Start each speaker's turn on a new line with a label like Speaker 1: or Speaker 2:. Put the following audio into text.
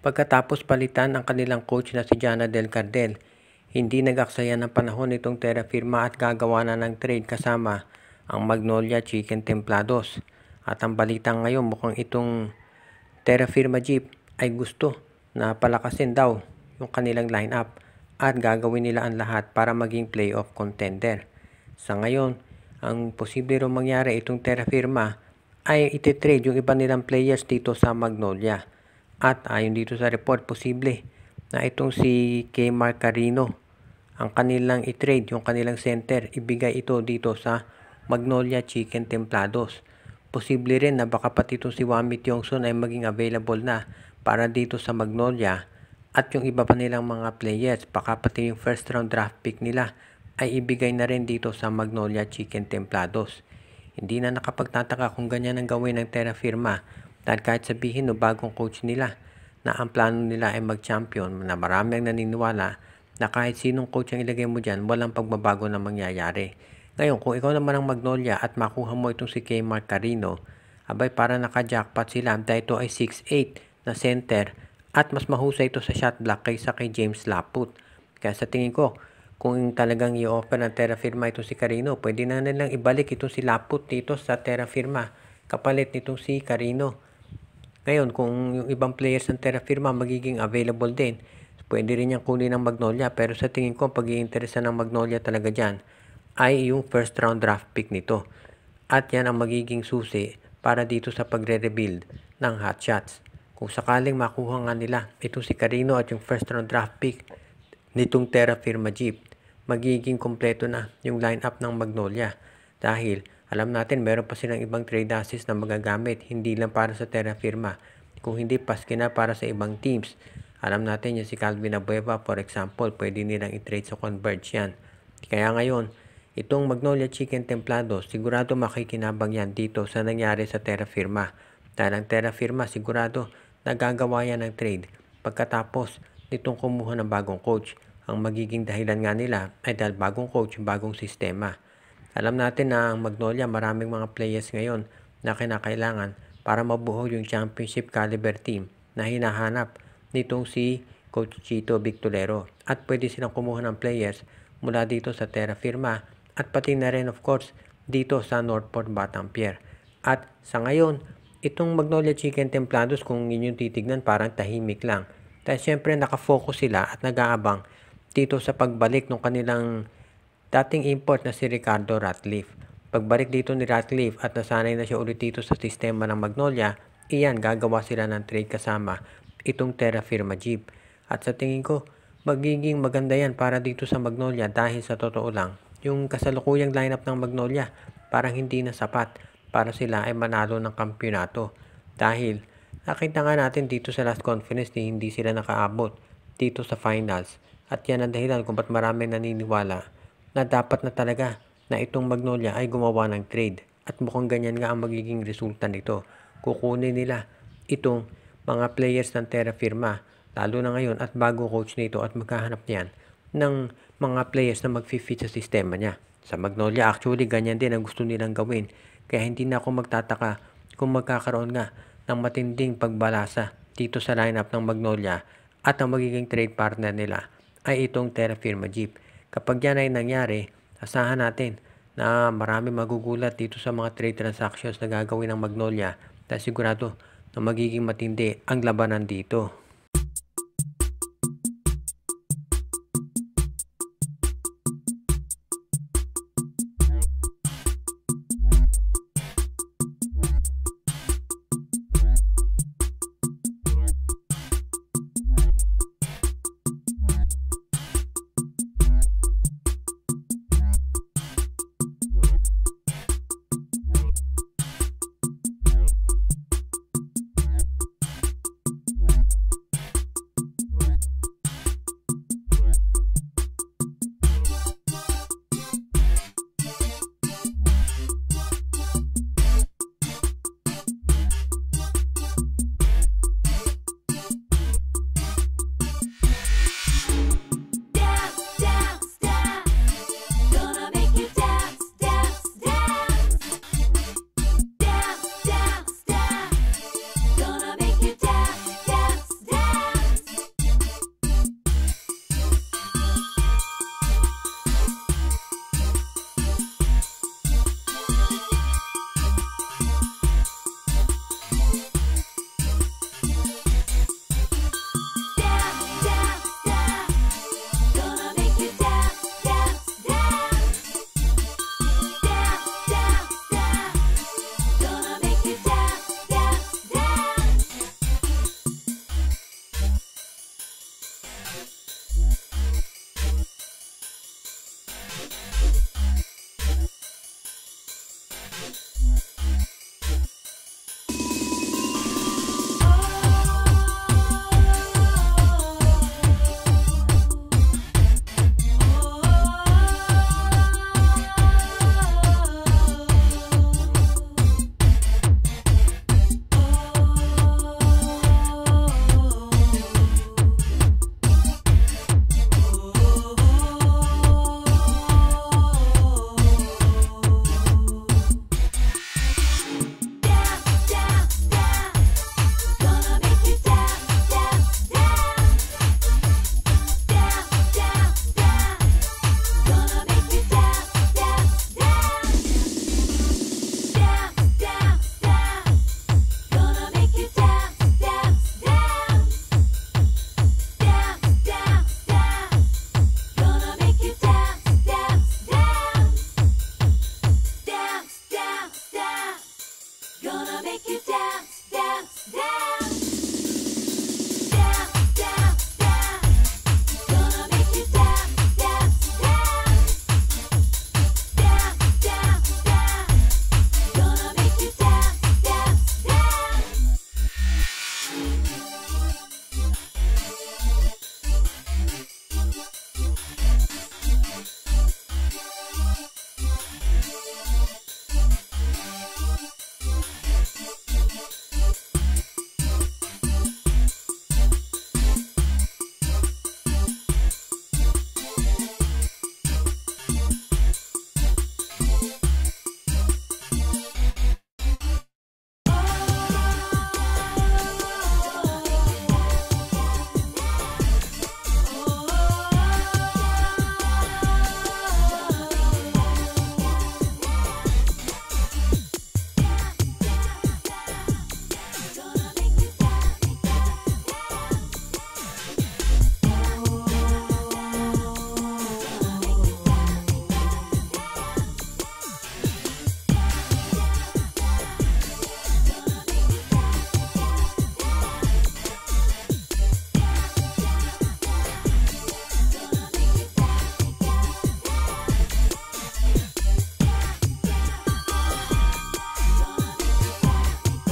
Speaker 1: Pagkatapos palitan ang kanilang coach na si Jana Del Cardel, hindi nag-aksaya ng panahon itong Terra Firma at gagawa na ng trade kasama ang Magnolia Chicken Templados. At ang balita ngayon mukhang itong Terra Firma Jeep ay gusto na palakasin daw yung kanilang lineup at gagawin nila ang lahat para maging playoff contender. Sa ngayon, ang posible rin mangyari itong Terra Firma ay ititrade yung iba nilang players dito sa Magnolia. At ayon dito sa report, posible na itong si Kmart Carino ang kanilang i-trade, yung kanilang center, ibigay ito dito sa Magnolia Chicken Templados. Posible rin na baka pati itong si Wami Tiongson ay maging available na para dito sa Magnolia at yung iba pa nilang mga players, baka pati yung first round draft pick nila ay ibigay na rin dito sa Magnolia Chicken Templados. Hindi na nakapagtataka kung ganyan ang gawin ng Terra Firma dahil kahit sabihin no bagong coach nila na ang plano nila ay mag-champion, na marami ang naniniwala na kahit sinong coach ang ilagay mo dyan, walang pagbabago na mangyayari. Ngayon, kung ikaw naman ang Magnolia at makuha mo itong si Kmart Carino, abay para naka-jackpot sila dahil ito ay 6'8 na center at mas mahusay ito sa shot block kaysa kay James Laput. Kaya sa tingin ko, kung talagang i-offer ng Terra Firma itong si Carino, pwede na nilang ibalik itong si Laput dito sa Terra Firma kapalit nitong si Carino. Ngayon, kung yung ibang players ng Terra Firma magiging available din, pwede rin yung kunin ng Magnolia. Pero sa tingin ko, pag-iinteresan ng Magnolia talaga dyan ay yung first round draft pick nito. At yan ang magiging susi para dito sa pagre-rebuild ng Hotshots. Kung sakaling makuha nga nila itong si Carino at yung first round draft pick nitong Terra Firma Jeep, magiging kompleto na yung lineup ng Magnolia. Dahil alam natin meron pa silang ibang trade assets na magagamit, hindi lang para sa Terra Firma, kung hindi paski na para sa ibang teams. Alam natin yung si Calvin Abueva, for example, pwede nilang i-trade sa Converge yan. Kaya ngayon, itong Magnolia Chicken Templado, sigurado makikinabang yan dito sa nangyari sa Terra Firma. Dahil ang Terra Firma sigurado nagagawa yan ng trade pagkatapos nitong kumuha ng bagong coach. Ang magiging dahilan nga nila ay dahil bagong coach, bagong sistema. Alam natin na ang Magnolia maraming mga players ngayon na kinakailangan para mabuo yung championship caliber team na hinahanap nitong si Coach Chito Victorero. At pwede silang kumuha ng players mula dito sa Terra Firma at pati na rin of course dito sa Northport Batampier. At sa ngayon, itong Magnolia Chicken Templados kung inyong titignan parang tahimik lang. Dahil syempre nakafocus sila at nag-aabang dito sa pagbalik ng kanilang dating import na si Ricardo Ratcliffe. Pagbalik dito ni Ratcliffe at nasanay na siya ulit dito sa sistema ng Magnolia, iyan gagawa sila ng trade kasama itong Terra Firma Jeep. At sa tingin ko, magiging maganda yan para dito sa Magnolia dahil sa totoo lang, yung kasalukuyang lineup ng Magnolia parang hindi na sapat para sila ay manalo ng kampyonato. Dahil nakita nga natin dito sa last conference na hindi sila nakaabot dito sa finals. At yan ang dahilan kung ba't maraming naniniwala na dapat na talaga na itong Magnolia ay gumawa ng trade. At mukhang ganyan nga ang magiging resulta nito. Kukunin nila itong mga players ng Terra Firma, lalo na ngayon at bago coach nito at maghahanap niyan ng mga players na mag-fit sa sistema niya. Sa Magnolia actually ganyan din ang gusto nilang gawin. Kaya hindi na ako magtataka kung magkakaroon nga ng matinding pagbalasa dito sa lineup ng Magnolia at ang magiging trade partner nila ay itong Terra Firma Jeep. Kapag yan ay nangyari, asahan natin na marami magugulat dito sa mga trade transactions na gagawin ng Magnolia dahil sigurado na magiging matindi ang labanan dito.